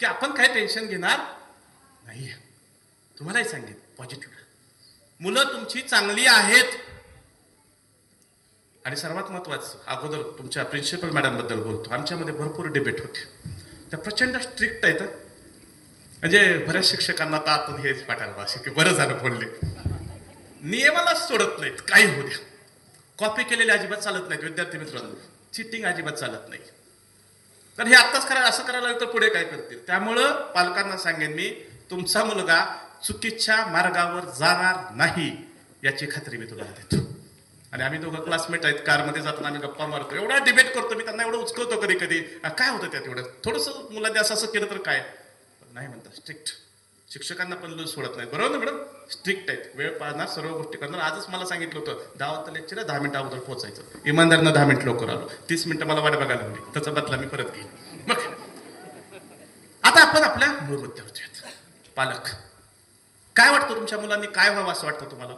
की आपण काय टेन्शन घेणार नाही. तुम्हालाही सांगेन पॉझिटिव्ह, मुलं तुमची चांगली आहेत. आणि सर्वात महत्वाचं, अगोदर तुमच्या प्रिन्सिपल मॅडम बद्दल बोलतो. आमच्यामध्ये भरपूर डिबेट होते. त्या प्रचंड स्ट्रिक्ट आहेत. म्हणजे बऱ्याच शिक्षकांना तर आतून हेच वाटायला असे की बरं झालं बोलले. नियमाला सोडत नाहीत, काही होऊ द्या. कॉपी केलेली अजिबात चालत नाहीत विद्यार्थी मित्रांनो. चिटिंग अजिबात चालत नाही. तर हे आत्ताच करायला, असं करायला लागलं तर पुढे काय करतील. त्यामुळं पालकांना सांगेन मी, तुमचा मुलगा चुकीच्या मार्गावर जाणार नाही याची खात्री मी तुम्हाला देतो. आणि आम्ही दोघं क्लासमेट आहेत, कारमध्ये जाताना आम्ही गप्पा मारतो, एवढा डिबेट करतो. मी त्यांना एवढं उचकवतो कधी कधी, काय होतं त्यात एवढं, थोडंसं मुलांनी असं असं केलं तर काय नाही म्हणतात. स्ट्रिक्ट शिक्षकांना पण लूज सोडत नाही. बरोबर ना मॅडम? स्ट्रिक्ट आहेत, वेळ पाळणार, सर्व गोष्टी करणार. आजच मला सांगितलं होतं 10 वाजता लेक्चर 10 मिनिटं अगोदर पोहोचायचं. इमानदारनं 10 मिनिटं लवकर आलो, 30 मिनिटं मला वाट बघायला लागली. त्याचा बदला मी परत घेईन. मग आता आपण आपल्या मूळ मुद्द्यावर येऊयात. पालक, काय वाटतं तुमच्या मुलांनी काय व्हावं असं वाटतं तुम्हाला?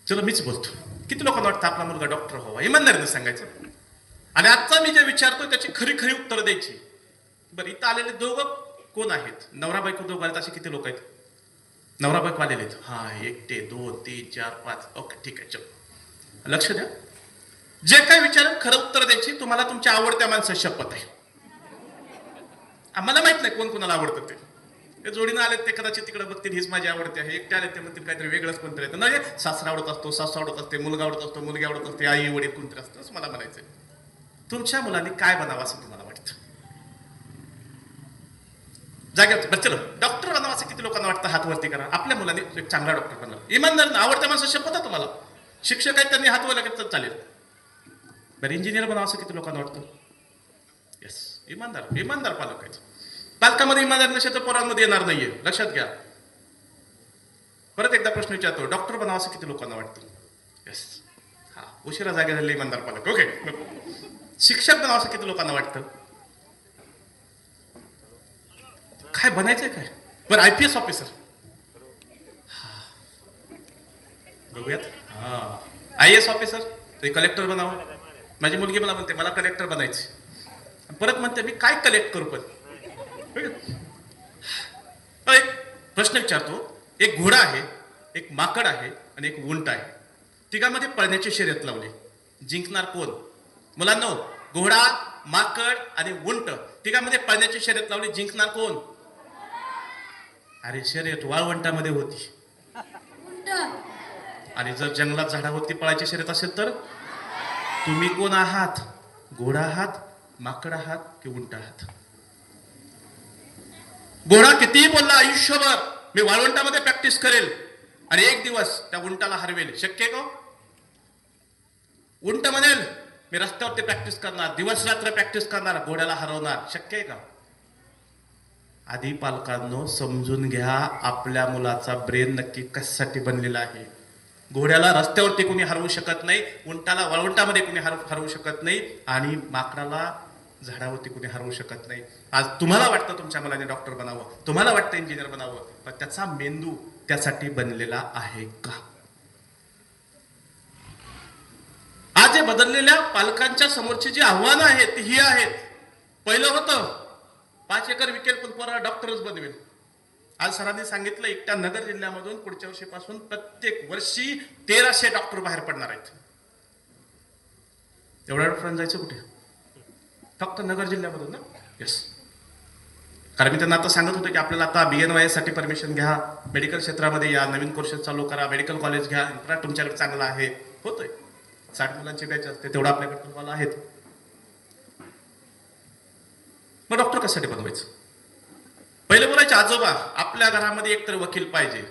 चलो मीच बोलतो. किती लोकांना वाटतं आपला मुलगा डॉक्टर व्हावा? इमानदारीने सांगायचं. आणि आजचा मी जे विचारतो त्याची खरी खरी उत्तर द्यायची. बरं, इथं आलेले दोघं कोण आहेत? नवरा बायको दोघं आहेत. असे किती लोक आहेत नवरा बायको आलेले आहेत? हा, 1 2 3 4 5. ओके, ठीक आहे. चलो लक्ष द्या. जे काय विचार खरं उत्तर द्यायची. तुम्हाला तुमच्या आवडत्या माणसाची शपथ आहे. आम्हाला माहित नाही कोण कोणाला आवडतं ते जोडीनं आलेत ते कदाचित तिकडे बघतील हीच माझी आवडते आहे. एकटे आले ते म्हणतील काहीतरी वेगळंच कोणतरी येतं. नाही, सासरा आवडत असतो, सासू आवडत असते, मुलगा आवडत असतो, मुलगी आवडत असते, आई वडील कोणतरी असतं. असं मला म्हणायचंय. तुमच्या मुलांनी काय बनावं असं तुम्हाला वाटतं? जागेवर बरं, चलो डॉक्टर बनावं असं किती लोकांना वाटतं? हात वरती करा. आपल्या मुलांनी एक चांगला डॉक्टर बनावं. इमानदार, आवडत्या माणसाची शपथ आहे तुम्हाला. शिक्षक आहेत त्यांनी हात वर केलं तर चालेल. बरं, इंजिनियर बनावं असं किती लोकांना वाटतं? येस, इमानदार, इमानदार पालक आहेत. पालकामध्ये इमानदार नसेल तर पोरांमध्ये येणार नाहीये, लक्षात घ्या. परत एकदा प्रश्न विचारतो, डॉक्टर बनावं असं किती लोकांना वाटतं? येस, हा, उशिरा जागे झाले इमानदार पालक. ओके. शिक्षक बनावं असं किती लोकांना वाटतं? काय बनायचंय काय? बरं, IPS ऑफिसर बघूयात. हा, IAS ऑफिसर, ते कलेक्टर बनावं. माझी मुलगी मला म्हणते मला कलेक्टर बनायचे. परत म्हणते मी काय कलेक्ट करू? पण एक प्रश्न विचारतो. एक घोडा आहे, एक माकड आहे आणि एक उंट आहे. तिघांमध्ये पळण्याची शर्यत लावली, जिंकणार कोण? मुलांनो, घोडा, माकड आणि उंट तिघांमध्ये पळण्याची शर्यत लावली, जिंकणार कोण? अरे, शर्यत वाळवंटामध्ये होती. आणि जर जंगलात झाडावरती पळायची शर्यत असेल तर तुम्ही कोण आहात? घोडा आहात, माकड आहात की उंट आहात? घोडा कितीही बोलला आयुष्यभर मी वाळवंटामध्ये प्रॅक्टिस करेल आणि एक दिवस त्या उंटाला हरवेल, शक्य आहे का? उंट म्हणेल मी रस्त्यावरती प्रॅक्टिस करणार, दिवस रात्र प्रॅक्टिस करणार, घोड्याला हरवणार, शक्य आहे का? आधी पालकांनो समजून घ्या, आपल्या मुलाचा ब्रेन नक्की कशासाठी बनलेला आहे. घोड्याला रस्त्यावरती कोणी हरवू शकत नाही, उंटाला वाळवंटामध्ये कोणी हरवू शकत नाही आणि माकडाला झाडावरती कोणी हरवू शकत नाही. आज तुम्हाला वाटतं तुमच्या मुलाने डॉक्टर बनावं, तुम्हाला वाटतं इंजिनियर बनावं, पण त्याचा मेंदू त्यासाठी बनलेला आहे का? आज जे बदललेल्या पालकांच्या समोरची जी आव्हानं आहेत ती ही आहेत. पहिलं होतं 5 एकर विकेल पण पोराला डॉक्टरच बनवेल. आज सरांनी सांगितलं एकट्या नगर जिल्ह्यामधून पुढच्या वर्षीपासून प्रत्येक वर्षी 1300 डॉक्टर बाहेर पडणार आहेत. एवढ्या डॉक्टरांना जायचं कुठे? फक्त नगर जिल्ह्यामधून ना? येस. कारण मी त्यांना आता सांगत होतो की आपल्याला आता BNYS साठी परमिशन घ्या, मेडिकल क्षेत्रामध्ये या, नवीन कोर्सेस चालू करा, मेडिकल कॉलेज घ्या, इन्फ्रा तुमच्याकडे चांगला आहे. होतोय 60 मुलांची बॅच असते, तेवढं आपल्याकडे तुम्हाला आहेत. मग डॉक्टर कशासाठी बनवायचं? पहिले बोलायचे आजोबा आपल्या घरामध्ये एकतर वकील पाहिजे,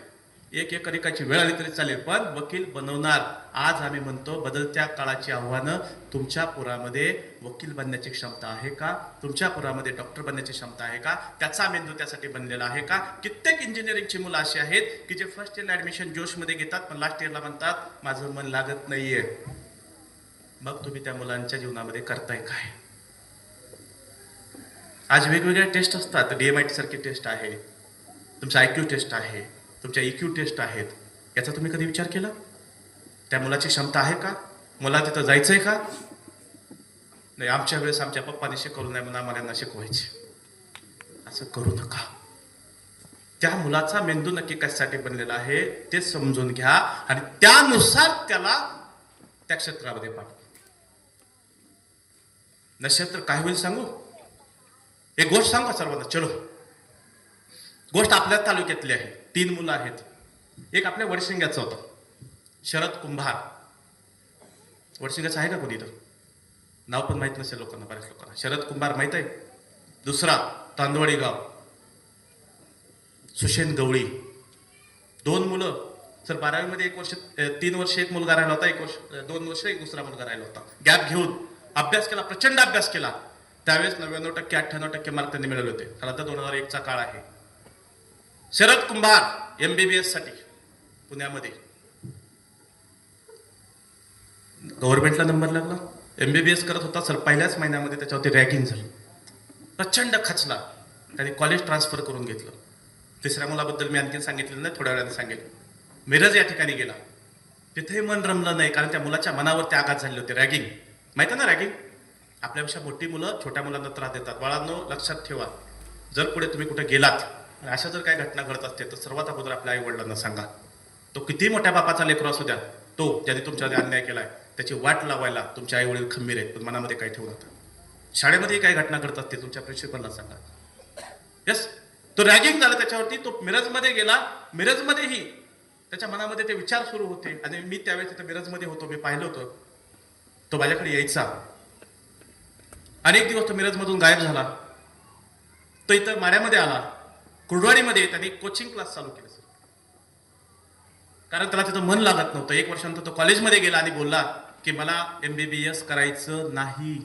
1 एकर एकाची वेळ आली तरी चालेल पण वकील बनवणार. आज आम्ही म्हणतो बदलत्या काळाची आव्हानं. तुमच्या पोरामध्ये वकील बनण्याची क्षमता आहे का? तुमच्या पोरामध्ये डॉक्टर बनण्याची क्षमता आहे का? त्याचा मेंदू त्यासाठी बनलेला आहे का? कित्येक इंजिनिअरिंगची मुलं अशी आहेत की जे फर्स्ट इयर ऍडमिशन जोशमध्ये घेतात पण लास्ट इयरला म्हणतात माझं मन लागत नाहीये. मग तुम्ही त्या मुलांच्या जीवनामध्ये करताय काय? आज वेगवेगळ्या टेस्ट असतात. DMIT सारखी टेस्ट आहे, तुमचा IQ टेस्ट आहे, तुमच्या EQ टेस्ट आहेत. याचा तुम्ही कधी विचार केला? त्या मुलाची क्षमता आहे का? मला तिथं जायचंय का? नाही आमच्या वेळेस आमच्या पप्पाने शिकवलं नाही म्हणून आम्हाला यांना शिकवायचे. असं करू नका. त्या मुलाचा मेंदू नक्की कशासाठी बनलेला आहे ते समजून घ्या आणि त्यानुसार त्याला त्या क्षेत्रामध्ये पाठवा. नक्षत्र काय होईल सांगू? एक गोष्ट सांगू सर्वांना. चलो, गोष्ट आपल्या तालुक्यातली आहे. 3 मुलं आहेत. एक आपल्या वडशिंग्याचा होता, शरद कुंभार. वडशिंग्याचा आहे का कोणी इथं? नाव पण माहित नसेल लोकांना, बऱ्याच लोकांना. शरद कुंभार माहित आहे. दुसरा तांदवडी गाव, सुशेन गवळी. 2 मुलं. सर 12वी मध्ये 3 वर्ष एक मुलगा राहिला होता, 2 वर्ष एक दुसरा मुलगा राहिला होता. गॅप घेऊन अभ्यास केला, प्रचंड अभ्यास केला. त्यावेळेस 99% 98% मार्क त्यांनी मिळवले होते. खरं तर 2001चा काळ आहे. शरद कुंभार MBBS साठी पुण्यामध्ये गव्हर्नमेंटला नंबर लागला. MBBS करत होता सर. पहिल्याच महिन्यामध्ये त्याच्यावरती रॅगिंग झालं. प्रचंड खचला. त्याने कॉलेज ट्रान्सफर करून घेतलं. तिसऱ्या मुलाबद्दल मी आणखी सांगितलं नाही, थोड्या वेळाने सांगेल. मिरज या ठिकाणी गेला. तिथेही मन रमलं नाही, कारण त्या मुलाच्या मनावरती आघात झाले होते. रॅगिंग माहिती आहे ना? रॅगिंग आपल्यापेक्षा मोठी मुलं छोट्या मुलांना त्रास देतात. बाळांनो लक्षात ठेवा, जर पुढे तुम्ही कुठे गेलात आणि अशा जर काही घटना घडत असते तर सर्वात अगोदर आपल्या आई वडिलांना सांगा. तो किती मोठ्या बापाचा लेकरू असू द्या, तो ज्याने तुमच्यावर अन्याय केलाय त्याची वाट लावायला तुमचे आई वडील खंबीर आहेत, पण मनामध्ये काही ठेवू नका. शाळेमध्ये काही घटना घडत असते तुमच्या प्रिन्सिपलला सांगा. यस, तो रॅगिंग झाला त्याच्यावरती. तो मिरजमध्ये गेला. मिरजमध्येही त्याच्या मनामध्ये ते विचार सुरू होते. आणि मी त्यावेळेस तिथे मिरजमध्ये होतो, मी पाहिलं होतं. तो माझ्याकडे यायचा. अनेक दिवस तो मिरजमधून गायब झाला. तो इथं माड्यामध्ये आला. कुर्डवाडीमध्ये त्यांनी कोचिंग क्लास चालू केले सर, कारण त्याला तिथं मन लागत नव्हतं. 1 वर्षानंतर तो कॉलेजमध्ये गेला आणि बोलला की मला MBBS करायचं नाही,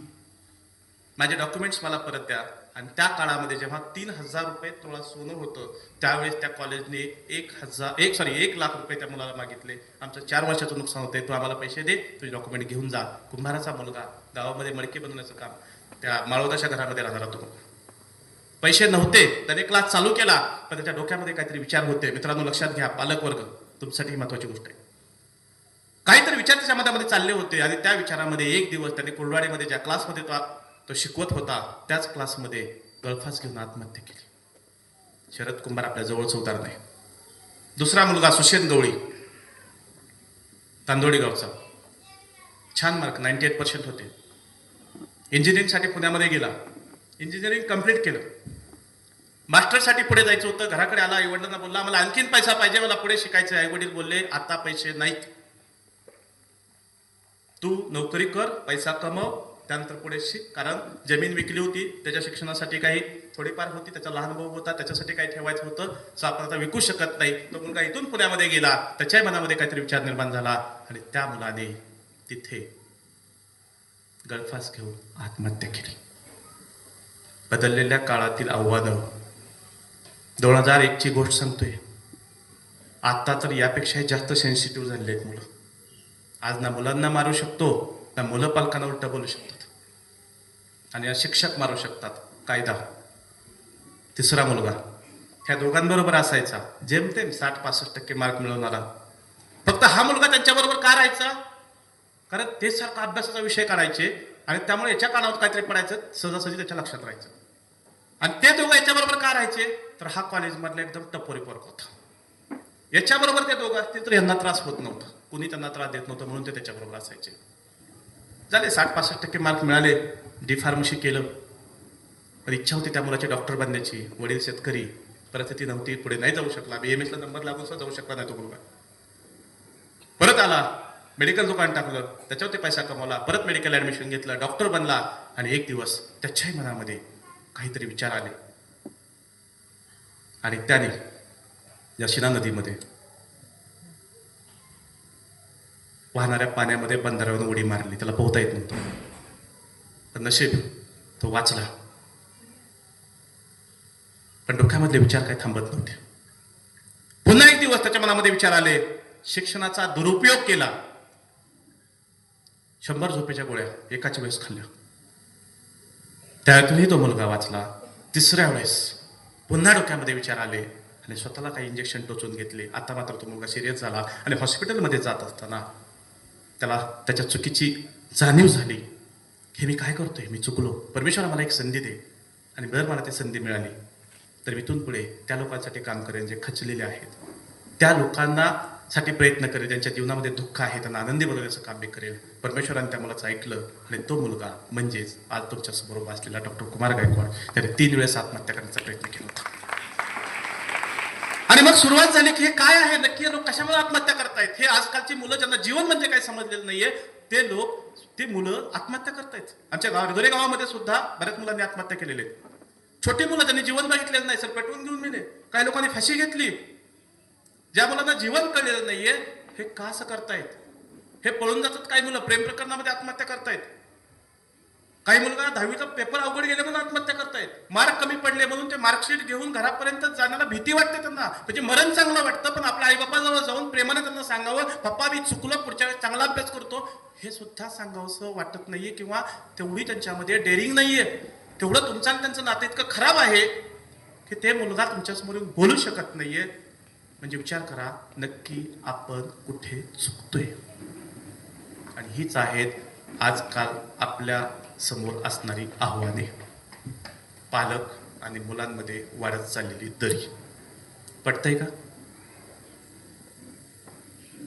माझे डॉक्युमेंट्स मला परत द्या. आणि त्या काळामध्ये जेव्हा 3,000 रुपये तोळा सोनं होतं, त्यावेळेस त्या कॉलेजने 1 लाख रुपये त्या मुलाला मागितले. आमचं 4 वर्षाचं नुकसान होते, तू आम्हाला पैसे दे, तुझे डॉक्युमेंट घेऊन जा. कुंभाराचा मुलगा, गावामध्ये मडके बनवण्याचं काम, त्या माळवदाच्या घरामध्ये राहणारा तो. पैसे नव्हते, त्याने क्लास चालू केला, पण त्याच्या डोक्यामध्ये काहीतरी विचार होते. मित्रांनो लक्षात घ्या, पालक वर्ग, तुमच्यासाठी महत्वाची गोष्ट आहे. काहीतरी विचार त्याच्या मनामध्ये चालले होते आणि त्या विचारामध्ये एक दिवस त्याने कुर्डवाडीमध्ये ज्या क्लासमध्ये तो शिकवत होता त्याच क्लासमध्ये गळफास घेऊन आत्महत्या केली. शरद कुंभार आपल्या जवळच उतार नाही. दुसरा मुलगा सुशेन गवळी, तांदोडी गावचा, छान मार्क 98% होते. इंजिनिअरिंगसाठी पुण्यामध्ये गेला. इंजिनिअरिंग कंप्लीट केलं. मास्टरसाठी पुढे जायचं होतं. घराकडे आला, आई वडिलांना बोलला मला आणखीन पैसा पाहिजे, मला पुढे शिकायचं. आई वडील बोलले आता पैसे नाहीत, तू नोकरी कर, पैसा कमव, त्यानंतर पुढे शिक. कारण जमीन विकली होती, त्याच्या शिक्षणासाठी काही थोडीफार होती, त्याचा लहान भाऊ होता, त्याच्यासाठी काही ठेवायचं होतं, सो आपण आता विकू शकत नाही. तो मुलगा इथून पुण्यामध्ये गेला. त्याच्याही मनामध्ये काहीतरी विचार निर्माण झाला आणि त्या मुलाने तिथे गळफास घेऊन आत्महत्या केली. बदललेल्या काळातील आव्हानं, 2001ची गोष्ट सांगतोय. आता तर यापेक्षाही जास्त सेन्सिटिव्ह झालेले आहेत मुलं. आज ना मुलांना मारू शकतो, ना मुलं पालकांना उलट बोलू शकतात, आणि शिक्षक मारू शकतात. कायदा. तिसरा मुलगा ह्या दोघांबरोबर असायचा, जेमतेम 60-65% मार्क मिळवणारा. फक्त हा मुलगा त्यांच्याबरोबर का राहायचा? कारण ते सारखा अभ्यासाचा विषय काढायचे आणि त्यामुळे याच्या कानावर काहीतरी पडायचं, सहजासहजी त्याच्या लक्षात राहायचं. आणि ते दोघं याच्याबरोबर का राहायचे? तर हा कॉलेजमधला एकदम टपोरी पोरक होता. याच्याबरोबर ते दोघं असतील तर यांना त्रास होत नव्हता, कुणी त्यांना त्रास देत नव्हतं, म्हणून ते त्याच्याबरोबर असायचे. झाले 60-65% मार्क मिळाले. डी फार्मसी केलं. पण इच्छा होती त्या मुलाची डॉक्टर बनण्याची. वडील शेतकरी, परिस्थिती नव्हती, पुढे नाही जाऊ शकला. BMS ला नंबर लागून सुद्धा जाऊ शकला नाही तो मुलगा. परत आला, मेडिकल दुकान टाकलं, त्याच्यावरती पैसा कमवला, परत मेडिकल ऍडमिशन घेतलं, डॉक्टर बनला. आणि एक दिवस त्याच्याही मनामध्ये काहीतरी विचार आले आणि त्याने यशिना नदीमध्ये वाहणाऱ्या पाण्यामध्ये बंधाऱ्यावरून उडी मारली. त्याला पोहता येत नव्हतं, पण नशीब तो वाचला. पण डोक्यामधले विचार काही थांबत नव्हते. पुन्हा एक दिवस त्याच्या मनामध्ये विचार आले. शिक्षणाचा दुरुपयोग केला. 100 झोपेच्या गोळ्या एकाच वेळेस खाल्ल्या. त्यातूनही तो मुलगा वाचला. तिसऱ्या वेळेस पुन्हा डोक्यामध्ये विचार आले आणि स्वतःला काही इंजेक्शन टोचून घेतले. आता मात्र तो मुलगा सिरियस झाला आणि हॉस्पिटलमध्ये जात असताना त्याला त्याच्या चुकीची जाणीव झाली. हे मी काय करतोय, मी चुकलो, परमेश्वर मला एक संधी दे. आणि जर मला ती संधी मिळाली तर इथून पुढे त्या लोकांसाठी काम करेन जे खचलेले आहेत, त्या लोकांना साठी प्रयत्न करेल, ज्यांच्या जीवनामध्ये दुःख आहे त्यांना आनंदी बनवण्याचं काम मी करेल. परमेश्वराने त्या मुलाचं ऐकलं आणि तो मुलगा म्हणजेच आज तुमच्या समोर बसलेला डॉक्टर कुमार गायकवाड, त्याने 3 वेळेस आत्महत्या करण्याचा प्रयत्न केला होता. आणि मग सुरुवात झाली की हे काय आहे नक्की, लोक कशामुळे आत्महत्या करतायत. हे आजकालची मुलं ज्यांना जीवन म्हणजे काय समजलेलं नाहीये ते मुलं आत्महत्या करतायत. आमच्या गोरे गावामध्ये सुद्धा बऱ्याच मुलांनी आत्महत्या केलेली आहेत. छोटी मुलं ज्यांनी जीवन बघितलेलं नाही, सर पेटवून घेऊन गेले. काही लोकांनी फाशी घेतली. ज्या मुलांना जीवन कळलेलं नाहीये हे का असं करतायत, हे पळून जातात. काही मुलं प्रेम प्रकरणामध्ये आत्महत्या करतायत. काही मुलगा 10वीचा पेपर अवघड गेले म्हणून आत्महत्या करतायत. मार्क कमी पडले म्हणून ते मार्कशीट घेऊन घरापर्यंत जाण्याला भीती वाटते त्यांना. म्हणजे मरण चांगलं वाटतं, पण आपल्या आईबापाजवळ जाऊन प्रेमाने त्यांना सांगावं, पप्पा मी चुकलो, पुढच्या वेळेस चांगला अभ्यास करतो, हे सुद्धा सांगावंसं वाटत नाहीये. किंवा तेवढी त्यांच्यामध्ये डेअरिंग नाहीये. तेवढं तुमचं आणि त्यांचं नातं इतकं खराब आहे की ते मुलगा तुमच्यासमोर बोलू शकत नाहीये. म्हणजे विचार करा नक्की आपण कुठे चुकतोय. आणि हीच आहेत आजकाल आपल्या समोर असणारी आव्हाने. पालक आणि मुलांमध्ये वाढत चाललेली दरी. पटतंय का?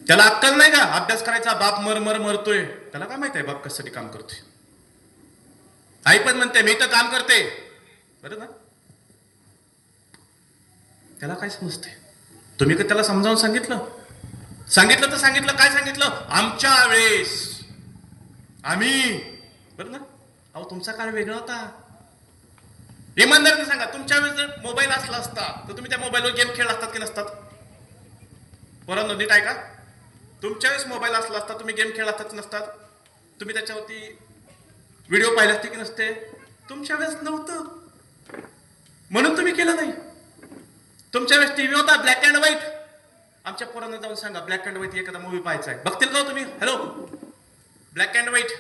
त्याला अक्कल नाही का अभ्यास करायचा, बाप मरतोय, त्याला काय माहित आहे बाप कशासाठी काम करतोय. आई पण म्हणते मी तर काम करते, बरं ना. त्याला काय समजते? तुम्ही का त्याला समजावून सांगितलं तर सांगितलं काय सांगितलं, आमच्या वेळेस आम्ही, बरं ना. अहो तुमचा काळ वेगळा होता. इमानदारीने सांगा, तुमच्या वेळेस जर मोबाईल असला असता तर तुम्ही त्या मोबाईलवर गेम खेळला असतात की नसतात? पोरांनो नीट आहे का? तुमच्या वेळेस मोबाईल असला असता तुम्ही गेम खेळला असतात की नसतात? तुम्ही त्याच्यावरती व्हिडिओ पाहिले असते की नसते? तुमच्या वेळेस नव्हतं म्हणून तुम्ही केलं नाही. तुमच्या वेळेस टीव्ही होता ब्लॅक अँड व्हाईट. आमच्या पोरांना जाऊन सांगा ब्लॅक अँड व्हाईट एखादा मूवी पाहायचा आहे, बघतील का तुम्ही? हॅलो, ब्लॅक अँड व्हाईट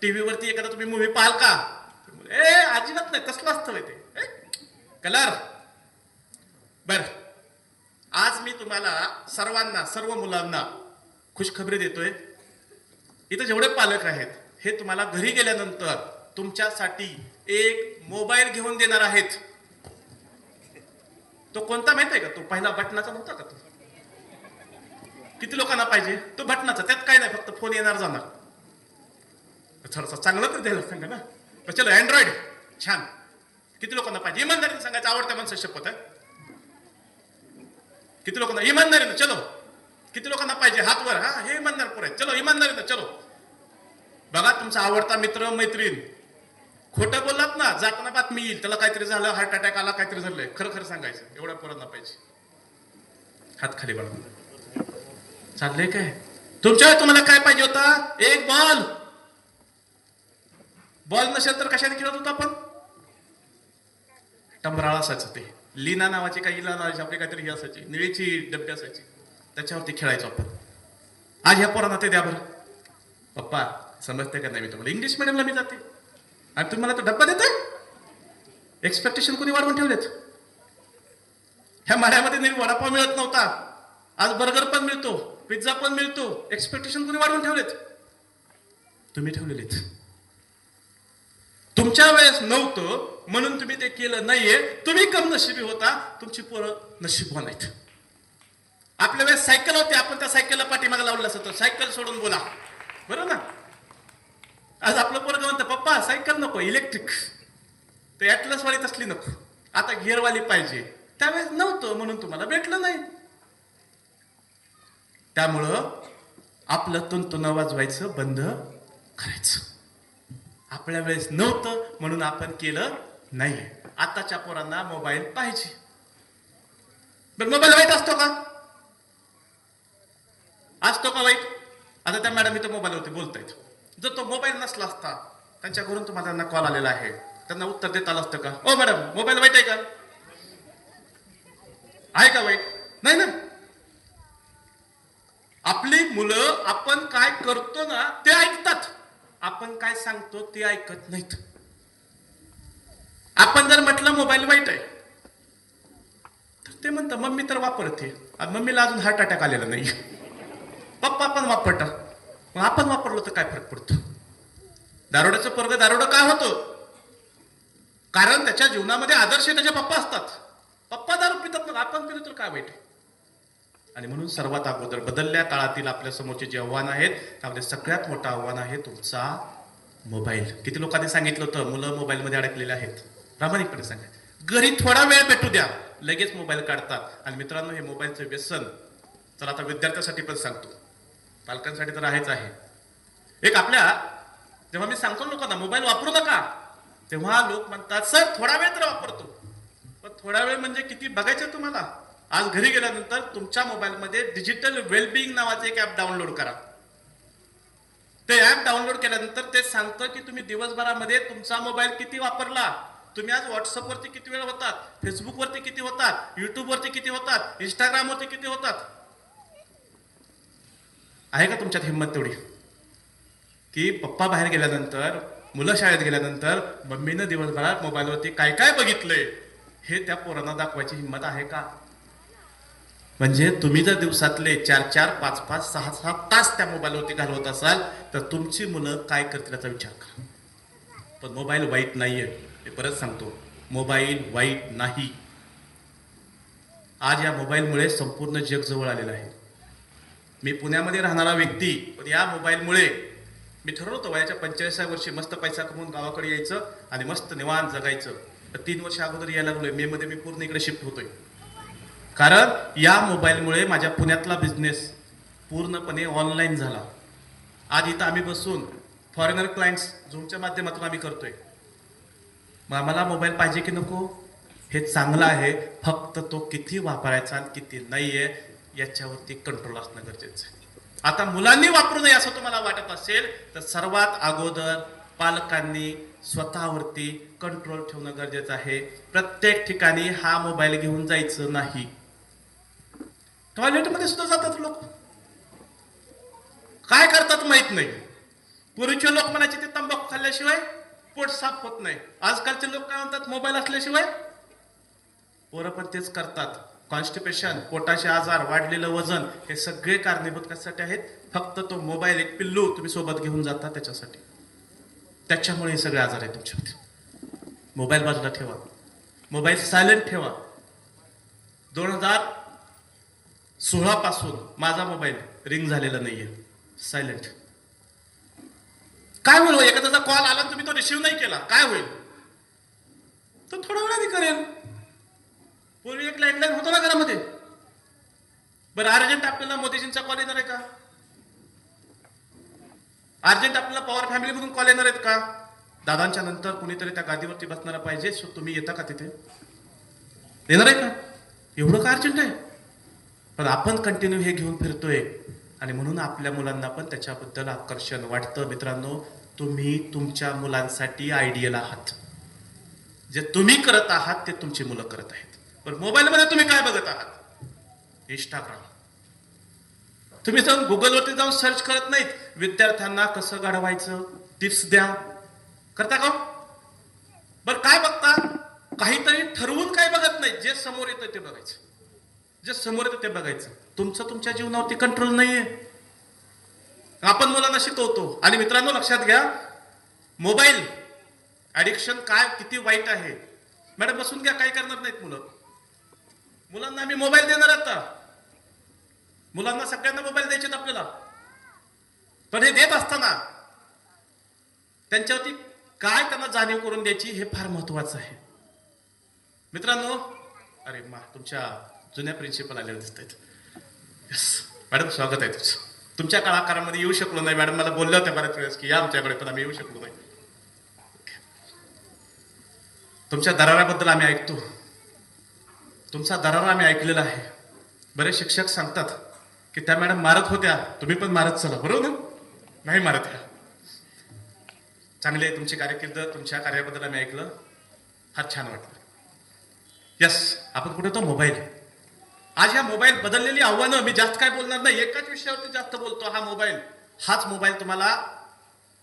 टीव्हीवरती एखादा तुम्ही मूवी पाहाल का? अजिबात नाही, तसलं असतं ते कलर. बर, आज मी तुम्हाला सर्वांना, सर्व मुलांना खुशखबरी देतोय. इथं जेवढे पालक आहेत हे तुम्हाला घरी गेल्यानंतर तुमच्यासाठी एक मोबाईल घेऊन देणार आहेत. तो कोणता माहित आहे का? तो पहिला बटनाचा नव्हता का? तो किती लोकांना पाहिजे? तो बटनाचा. त्यात काय नाही, फक्त फोन येणार जाणार. थोडसा चांगला तर द्यायला सांगा ना. चलो अँड्रॉइड छान. किती लोकांना पाहिजे? इमानदारीने सांगायचं, आवडत्या माणसं शपथ आहे. किती लोकांना? इमानदारीने चलो. किती लोकांना पाहिजे? हात वर. हा, हे इमानदार पोर आहेत. चलो इमानदारीने चलो. बघा तुमचा आवडता मित्र मैत्रीण खोटं बोललात ना, जाताना बातमी येईल त्याला काहीतरी झालं, हार्ट अटॅक आला, काहीतरी झालंय. खरं खरं सांगायचं. एवढ्या पोरांना पाहिजे. हात खाली बघा. चाललंय काय? तुमच्या तुम्हाला काय पाहिजे होता? एक बॉल. बॉल नसेल तर कशाने खेळत होतो आपण? टंबराळ असायचं ते. लीना नावाची काही इला नावाची आपली काहीतरी ही असायची, निळीची डब्बी असायची, त्याच्यावरती खेळायचो आपण. आज ह्या पोरांना ते द्या बरं. पप्पा समजते का नाही मी तुम्हाला? इंग्लिश मिडियमला मी जाते आणि तुम्ही मला तो डब्बा देताय? एक्सपेक्टेशन कोणी वाढवून ठेवलेत? ह्या माड्यामध्ये वडापाव मिळत नव्हता, आज बर्गर पण मिळतो, पिझ्झा पण मिळतो. एक्सपेक्टेशन कोणी वाढवून ठेवलेत? तुम्ही ठेवलेलेत. तुमच्या वेळेस नव्हतं म्हणून तुम्ही ते केलं नाहीये. तुम्ही कम नशिबी होता, तुमची पोरं नशीबवान आहेत. आपल्या वेळेस सायकल होती, आपण त्या सायकलला पाठीमागे लावलं असतं, सायकल सोडून बोला, बरोबर ना. आज आपलं पोरगं म्हणतं पप्पा सायकल नको, इलेक्ट्रिक, ते ॲटलस वाली तसली नको, आता गिअरवाली पाहिजे. त्यावेळेस नव्हतं म्हणून तुम्हाला भेटलं नाही. त्यामुळं आपलं तुंतुन वाजवायचं बंद करायचं. आपल्या वेळेस नव्हतं म्हणून आपण केलं नाही. आताच्या पोरांना मोबाईल पाहिजे. पण मोबाईल वाईट असतो का? असतो का वाईट? आता त्या मॅडम इथं मोबाईलवरती बोलतायत. जर तो मोबाईल नसला असता, त्यांच्या घरून तुम्हाला कॉल आलेला आहे, त्यांना उत्तर देता आलं असतं का? ओ मॅडम मोबाईल वाईट आहे का? आहे का वाईट? नाही ना. आपली मुलं आपण काय करतो ना ते ऐकतात, आपण काय सांगतो ते ऐकत नाहीत. आपण जर म्हटलं मोबाईल वाईट आहे तर ते म्हणतात मम्मी तर वापरते, मम्मीला अजून हार्ट अटॅक आलेला नाही, पप्पा पण वापरतात, मग आपण वापरलो तर काय फरक पडतो? दारोड्याचं पोरग दारोडं का होतं? कारण त्याच्या जीवनामध्ये आदर्श त्याचे पप्पा असतात. पप्पा दारू पितात, मग आपण पितो तर काय वाईट आहे? आणि म्हणून सर्वात अगोदर बदलल्या काळातील आपल्या समोरचे जे आव्हान आहेत त्यामध्ये सगळ्यात मोठं आव्हान आहे तुमचा मोबाईल. किती लोकांनी सांगितलं होतं मुलं मोबाईलमध्ये अडकलेले आहेत? प्रामाणिकपणे सांगा. घरी थोडा वेळ भेटू द्या, लगेच मोबाईल काढतात. आणि मित्रांनो, हे मोबाईलचं व्यसन, चला आता विद्यार्थ्यांसाठी पण सांगतो, पालकांसाठी तर आहेच आहे. एक आपल्या जेव्हा मी सांगतो लोकांना मोबाईल वापरू नका, तेव्हा लोक म्हणतात सर थोडा वेळ तर वापरतो. पण थोडा वेळ म्हणजे किती बघायचं तुम्हाला? आज घरी गेल्यानंतर तुमच्या मोबाईलमध्ये डिजिटल वेलबिंग नावाचे एक ऍप डाउनलोड करा. ते ऍप डाउनलोड केल्यानंतर ते सांगतं की तुम्ही दिवसभरामध्ये तुमचा मोबाईल किती वापरला. तुम्ही आज व्हॉट्सअपवरती किती वेळ होतात, फेसबुकवरती किती होतात, युट्यूबवरती किती होतात, इंस्टाग्रामवरती किती होतात. आहे का तुमच्यात हिंमत तेवढी की पप्पा बाहेर गेल्यानंतर, मुलं शाळेत गेल्यानंतर मम्मीनं दिवसभरात मोबाईलवरती काय काय बघितलंय हे त्या पोरांना दाखवायची हिंमत आहे का? म्हणजे तुम्ही जर दिवसातले 4-4, 5-5, 6-6 तास त्या मोबाईलवरती घालवत असाल तर तुमची मुलं काय करतील याचा विचार करा. पण मोबाईल वाईट नाहीये, हे परत सांगतो, मोबाईल वाईट नाही. आज या मोबाईलमुळे संपूर्ण जग जवळ आलेलं आहे. मी पुण्यामध्ये राहणारा व्यक्ती, पण या मोबाईलमुळे मी ठरवलं होतं वयाच्या 45व्या वर्षी मस्त पैसा कमवून गावाकडे यायचं आणि मस्त निवांत जगायचं. तर 3 वर्ष अगोदर यायला लागलोय. मे मध्ये मी पूर्ण इकडे शिफ्ट होतोय. कारण या मोबाईलमुळे माझ्या पुण्यातला बिझनेस पूर्णपणे ऑनलाईन झाला. आज इथं आम्ही बसून फॉरेनर क्लायंट्स झूमच्या माध्यमातून आम्ही करतोय. मग आम्हाला मोबाईल पाहिजे की नको? हे चांगलं आहे, फक्त तो किती वापरायचा आणि किती नाहीये याच्यावरती कंट्रोल असणं गरजेचं आहे. आता मुलांनी वापरू नये असं तुम्हाला वाटत असेल तर सर्वात अगोदर पालकांनी स्वतःवरती कंट्रोल ठेवणं गरजेचं आहे. प्रत्येक ठिकाणी हा मोबाईल घेऊन जायचं नाही. टॉयलेटमध्ये सुद्धा जातात लोक, काय करतात माहित नाही. पूर्वीचे लोक म्हणायचे ते तंबाखू खाल्ल्याशिवाय पोट साफ होत नाही. आजकालचे लोक काय म्हणतात, मोबाईल असल्याशिवाय. पोरं पण तेच करतात. कॉन्स्टिपेशन, पोटाचे आजार, वाढलेलं वजन, हे सगळे कारणीभूत कशासाठी आहेत? फक्त तो मोबाईल, एक पिल्लू तुम्ही सोबत घेऊन जाता त्याच्यासाठी. त्याच्यामुळे हे सगळे आजार आहेत तुमच्यामध्ये. मोबाईल बाजूला ठेवा, मोबाईल सायलेंट ठेवा. 2016 पासून माझा मोबाईल रिंग झालेला नाहीये, सायलेंट. काय होईल? एखाद्याचा कॉल आला तुम्ही तो रिसिव्ह नाही केला, काय होईल? तो थोड्या वेळाने करेल. पूर्वी एक लँडलाईन होतं ना घरामध्ये. बरं, अर्जंट आपल्याला मोदीजींचा कॉल येणार आहे का? अर्जंट आपल्याला पवार फॅमिलीमधून कॉल येणार आहेत का? दादांच्या नंतर कुणीतरी त्या गादीवरती बसणारा पाहिजे, सो तुम्ही येता का तिथे? येणार आहे का? एवढं का अर्जंट आहे? पण आपण कंटिन्यू हे घेऊन फिरतोय आणि म्हणून आपल्या मुलांना पण त्याच्याबद्दल आकर्षण वाटतं. मित्रांनो, तुम्ही तुमच्या मुलांसाठी आयडियल आहात. जे तुम्ही करत आहात ते तुमची मुलं करत आहेत. पण मोबाईलमध्ये तुम्ही काय बघत आहात? इंस्टाग्राम. तुम्ही जाऊन गुगलवरती जाऊन सर्च करत नाहीत, विद्यार्थ्यांना कसं घडवायचं, टिप्स द्या, करता का? बरं, काय बघता? काहीतरी ठरवून काय बघत नाही, जे समोर येतं ते बघायचं. जे समोर येतं ते बघायचं. तुमचं तुमच्या जीवनावरती कंट्रोल नाहीये. आपण मुलांना शिकवतो. आणि मित्रांनो, लक्षात घ्या, मोबाईल ऍडिक्शन काय किती वाईट आहे. मॅडम बसून घ्या, काही करणार नाहीत मुलं. मुलांना आम्ही मोबाईल देणार आता. मुलांना सगळ्यांना मोबाईल द्यायचे आपल्याला. पण हे देत असताना त्यांच्यावरती काय त्यांना जाणीव करून द्यायची हे फार महत्वाचं आहे. मित्रांनो, अरे तुमच्या जुन्या प्रिन्सिपल आलेले दिसत आहेत. यस मॅडम, स्वागत आहे तुझं. तुमच्या कलाकारामध्ये येऊ शकलो नाही मॅडम, मला बोलल्या होत्या बऱ्याच वेळेस की या आमच्याकडे, पण आम्ही येऊ शकलो नाही. तुमच्या दराराबद्दल आम्ही ऐकतो, तुमचा दरारा आम्ही ऐकलेला आहे. बरेच शिक्षक सांगतात की त्या मॅडम मारत होत्या, तुम्ही पण मारत चला, बरोबर ना? नाही मारत ह्या. चांगले तुमची कारकीर्द, तुमच्या कार्याबद्दल आम्ही ऐकलं, फार छान वाटलं. यस, आपण कुठे तो मोबाईल. आज ह्या मोबाईल बदललेली आव्हानं, मी जास्त काय बोलणार नाही, एकाच विषयावरती जास्त बोलतो. हा मोबाईल, हाच मोबाईल तुम्हाला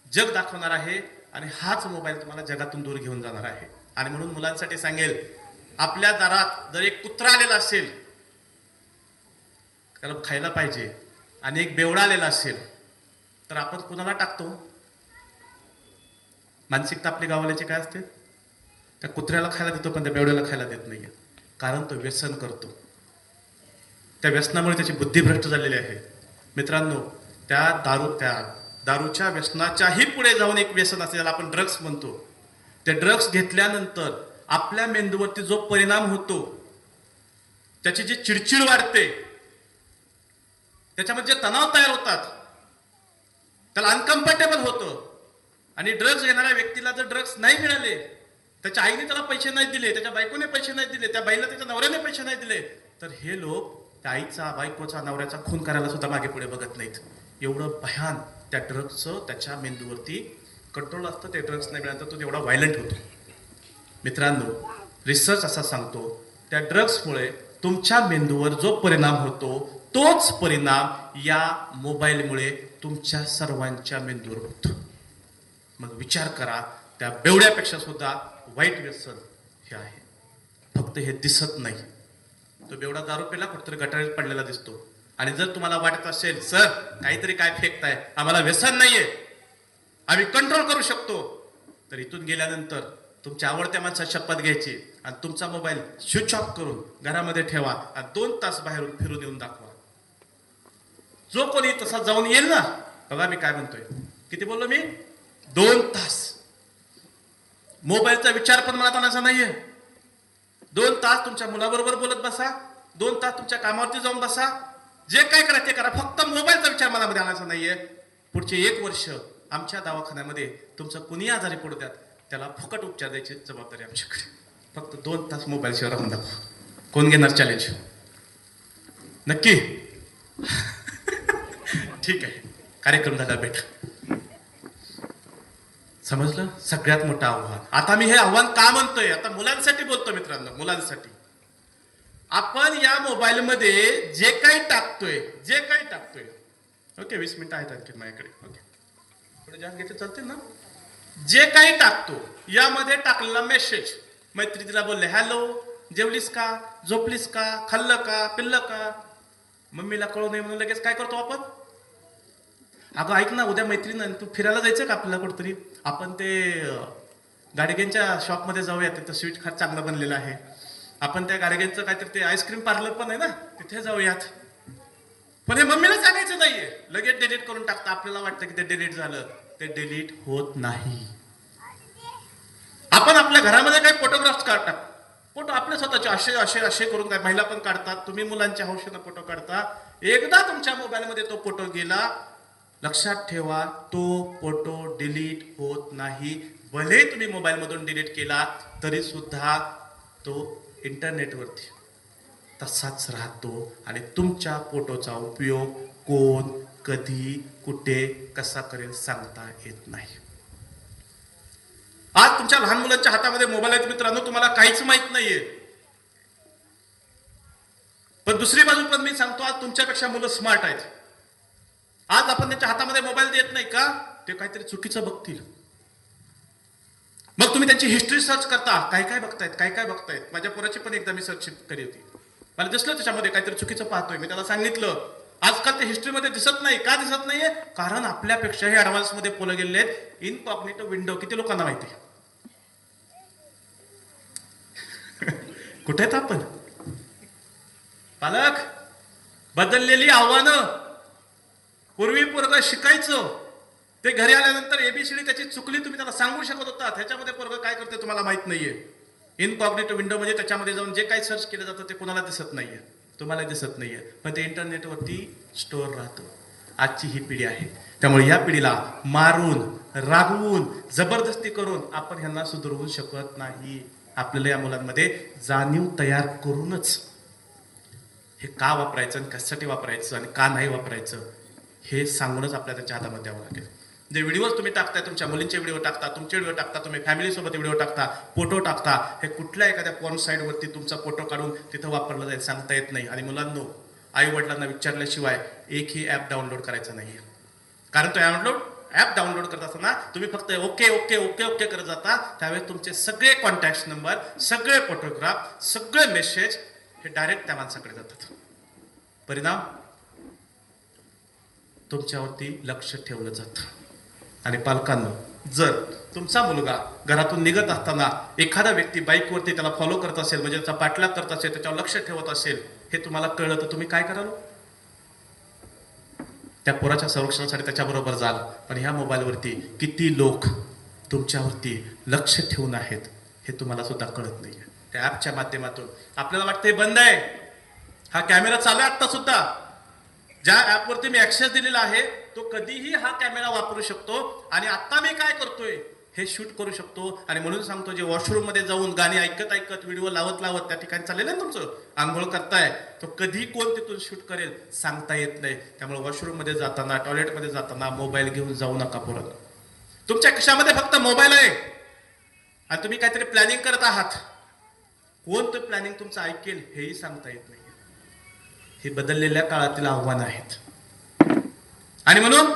जग दाखवणार आहे आणि हाच मोबाईल तुम्हाला जगातून दूर घेऊन जाणार आहे. आणि म्हणून मुलांसाठी सांगेल, आपल्या दारात जर एक कुत्रा आलेला असेल, त्याला खायला पाहिजे, आणि एक बेवडा आलेला असेल तर आपण कुणाला टाकतो? मानसिकता आपली गावाल्याची काय असते? त्या कुत्र्याला खायला देतो पण त्या बेवड्याला खायला देत नाहीये, कारण तो व्यसन करतो. त्या व्यसनामुळे त्याची बुद्धी भ्रष्ट झालेली आहे. मित्रांनो, त्या दारूच्या व्यसनाच्याही पुढे जाऊन एक व्यसन असते, ज्याला आपण ड्रग्स म्हणतो. ते ड्रग्स घेतल्यानंतर आपल्या मेंदूवरती जो परिणाम होतो, त्याची जी चिडचिड वाढते, त्याच्यामध्ये जे तणाव तयार होतात, त्याला अनकम्फर्टेबल होतं. आणि ड्रग्स घेणाऱ्या व्यक्तीला जर ड्रग्स नाही मिळाले, त्याच्या आईने त्याला पैसे नाही दिले, त्याच्या बायकोने पैसे नाही दिले, त्या बाईला त्याच्या नवऱ्याने पैसे नाही दिले, तर हे लोक त्या आईचा, बायकोचा, नवऱ्याचा खून करायला सुद्धा मागे पुढे बघत नाहीत. एवढं भयान त्या ड्रग्सचं त्याच्या मेंदूवरती कंट्रोल असतं. ते ड्रग्स नाही मिळालं तर तो एवढा व्हायलंट होतो. मित्रांनो, रिसर्च असा सांगतो, त्या ड्रग्समुळे तुमच्या मेंदूवर जो परिणाम होतो, तोच परिणाम या मोबाईलमुळे तुमच्या सर्वांच्या मेंदूवर होतो. मग विचार करा, त्या बेवड्यापेक्षा सुद्धा वाईट व्यसन हे आहे. फक्त हे दिसत नाही. तो बेवडा दारू पेला कुठतरी गटारीत पडलेला दिसतो, आणि जर तुम्हाला वाटत असेल सर काहीतरी काय फेकताय, आम्हाला व्यसन नाहीये, आम्ही कंट्रोल करू शकतो, तर इथून गेल्यानंतर तुमच्या आवडत्या माणसाची शपथ घ्यायची आणि तुमचा मोबाईल स्विच ऑफ करून घरामध्ये ठेवा आणि 2 तास बाहेरून फिरून येऊन दाखवा. जो कोणी तसा जाऊन येईल ना, बघा मी काय म्हणतोय, किती बोललो मी? 2 तास. मोबाईलचा विचार पण मनात आणायचा नाहीये. 2 तास तुमच्या मुलाबरोबर बोलत बसा, 2 तास तुमच्या कामावरती जाऊन बसा, जे काय करा ते करा, फक्त मोबाईलचा विचार मनामध्ये आणायचा नाहीये. पुढचे 1 वर्ष आमच्या दवाखान्यामध्ये तुमचं कुणी आजारी पडू द्यात, त्याला फुकट उपचार द्यायची जबाबदारी आमच्याकडे. फक्त 2 तास मोबाईल शिवाय राहून दाखवा. कोण घेणार चॅलेंज? नक्की? ठीक आहे, कार्यक्रम झाला, भेट. समजलं? सगळ्यात मोठं आव्हान. आता मी हे आव्हान का म्हणतोय? आता मुलांसाठी बोलतो मित्रांनो, मुलांसाठी. आपण या मोबाईलमध्ये जे काही टाकतोय, ओके 20 मिनिटं आहेत आणखी माझ्याकडे, ओके थोडे जास्त घेतले चालतील ना? जे काही टाकतो, यामध्ये टाकलेला मेसेज, मैत्रिणीला बोलले हॅलो, जेवलीस का, झोपलीस का, खाल्लं का, पिल्लं का, मम्मीला कळू नये म्हणून लगेच काय करतो आपण? अगं ऐक ना, उद्या मैत्रीण तू फिरायला जायचं का आपल्याला कुठतरी? आपण ते गाडगेंच्या शॉपमध्ये जाऊया, तिथं स्वीट खात चांगलं बनलेलं आहे. आपण त्या गाडगेंचं काहीतरी ते आईस्क्रीम पार्लर पण आहे ना, तिथे जाऊयात. पण हे मम्मीला सांगायचं नाहीये, लगेच डिलीट करून टाकता. आपल्याला वाटतं की ते डिलीट झालं, ते डिलीट होत नाही. आपण आपल्या घरामध्ये काही फोटोग्राफ्स काढतात, फोटो आपले स्वतःचे असे असे असे करून काय महिला पण काढतात, तुम्ही मुलांच्या हौशेनं फोटो काढता. एकदा तुमच्या मोबाईलमध्ये तो फोटो गेला, लक्षात ठेवा, तो फोटो डिलीट होत नाही. भले तुम्ही मोबाईल मधून डिलीट केला तरी सुद्धा तो इंटरनेटवरती तसाच राहतो, आणि तुमच्या फोटोचा उपयोग कोण, कधी, कुठे, कसा करेल सांगता येत नाही. आज तुमच्या लहान मुलांच्या हातामध्ये मोबाईल आहेत मित्रांनो, तुम्हाला काहीच माहित नाहीये. पण दुसरी बाजू पण मी सांगतो, आज तुमच्यापेक्षा मुलं स्मार्ट आहेत. आज आपण त्यांच्या हातामध्ये मोबाईल देत नाही का, ते काहीतरी चुकीचं बघतील. मग तुम्ही त्यांची हिस्ट्री सर्च करता, काय काय बघतायत. माझ्या पोराची पण एकदा मी सर्च केली होती, मला दिसलं त्याच्यामध्ये काहीतरी चुकीचं पाहतोय. मी त्याला सांगितलं, आजकाल ते हिस्ट्रीमध्ये दिसत नाही. का दिसत नाहीये? कारण आपल्यापेक्षाही ऍडव्हान्स मध्ये पोलं गेलेले आहेत. इनकॉग्निटो विंडो किती लोकांना माहिती? कुठे आहेत आपण? पालक, बदललेली आव्हानं. पूर्वी पोरगं शिकायचं, ते घरी आल्यानंतर एबीसीडी त्याची चुकली तुम्ही त्याला सांगू शकत होता. ह्याच्यामध्ये पोरगं काय करते तुम्हाला माहित नाहीये. इनकॉग्निटो विंडो म्हणजे त्याच्यामध्ये जाऊन जे काही सर्च केलं जातं ते कोणाला दिसत नाहीये, तुम्हाला दिसत नाहीये, पण ते इंटरनेटवरती स्टोअर राहतं. आजची ही पिढी आहे. त्यामुळे या पिढीला मारून, रागवून, जबरदस्ती करून आपण ह्यांना सुधारवू शकत नाही. आपल्याला या मुलांमध्ये जाणीव तयार करूनच हे का वापरायचं आणि कशासाठी वापरायचं आणि का नाही वापरायचं हे सांगूनच आपल्याला त्यांच्या हातामध्ये द्यावं लागेल. जे व्हिडिओज तुम्ही टाकताय, तुमच्या मुलींचे व्हिडिओ टाकता, तुमचे व्हिडिओ टाकता, तुम्ही फॅमिलीसोबत व्हिडिओ टाकता, फोटो टाकता, हे कुठल्या एखाद्या पॉर्न साईटवरती तुमचा फोटो काढून तिथं वापरलं जाईल सांगता येत नाही. आणि मुलांनो, आई वडिलांना विचारल्याशिवाय एकही ॲप डाउनलोड करायचं नाहीये. कारण तो ॲप डाउनलोड करत असताना तुम्ही फक्त ओके ओके ओके ओके करत जाता, त्यावेळेस तुमचे सगळे कॉन्टॅक्ट नंबर, सगळे फोटोग्राफ, सगळे मेसेज हे डायरेक्ट त्या माणसाकडे जातात. परिणाम, तुमच्यावरती लक्ष ठेवलं जातं. आणि पालकांना जर तुमचा मुलगा घरातून निघत असताना एखादा व्यक्ती बाईकवरती त्याला फॉलो करत असेल, म्हणजे त्याचा पाठलाग करत असेल, त्याच्यावर लक्ष ठेवत असेल, हे तुम्हाला कळलं तर तुम्ही काय कराल? त्या पोराच्या संरक्षणासाठी त्याच्याबरोबर जाल. पण ह्या मोबाईलवरती किती लोक तुमच्यावरती लक्ष ठेवून आहेत हे तुम्हाला सुद्धा कळत नाहीये. त्या ऍपच्या माध्यमातून आपल्याला वाटतंय बंद आहे, हा कॅमेरा चालू आहे आता सुद्धा. ज्या ऍपवरती मी ऍक्सेस दिलेला आहे तो कधीही हा कॅमेरा वापरू शकतो आणि आता मी काय करतोय हे शूट करू शकतो. आणि म्हणून सांगतो, जे वॉशरूम मध्ये जाऊन गाणी ऐकत ऐकत व्हिडिओ लावत लावत त्या ठिकाणी चाललेलं आहे तुमचं आंघोळ करताय, तो कधी कोण तिथून शूट करेल सांगता येत नाही. त्यामुळे वॉशरूम मध्ये जाताना, टॉयलेट मध्ये जाताना मोबाईल घेऊन जाऊ नका. परत तुमच्या खिशामध्ये फक्त मोबाईल आहे आणि तुम्ही काहीतरी प्लॅनिंग करत आहात, कोण ते प्लॅनिंग तुमचं ऐकेल हेही सांगता येत नाही. हे बदललेल्या काळातील आव्हान आहेत. आणि म्हणून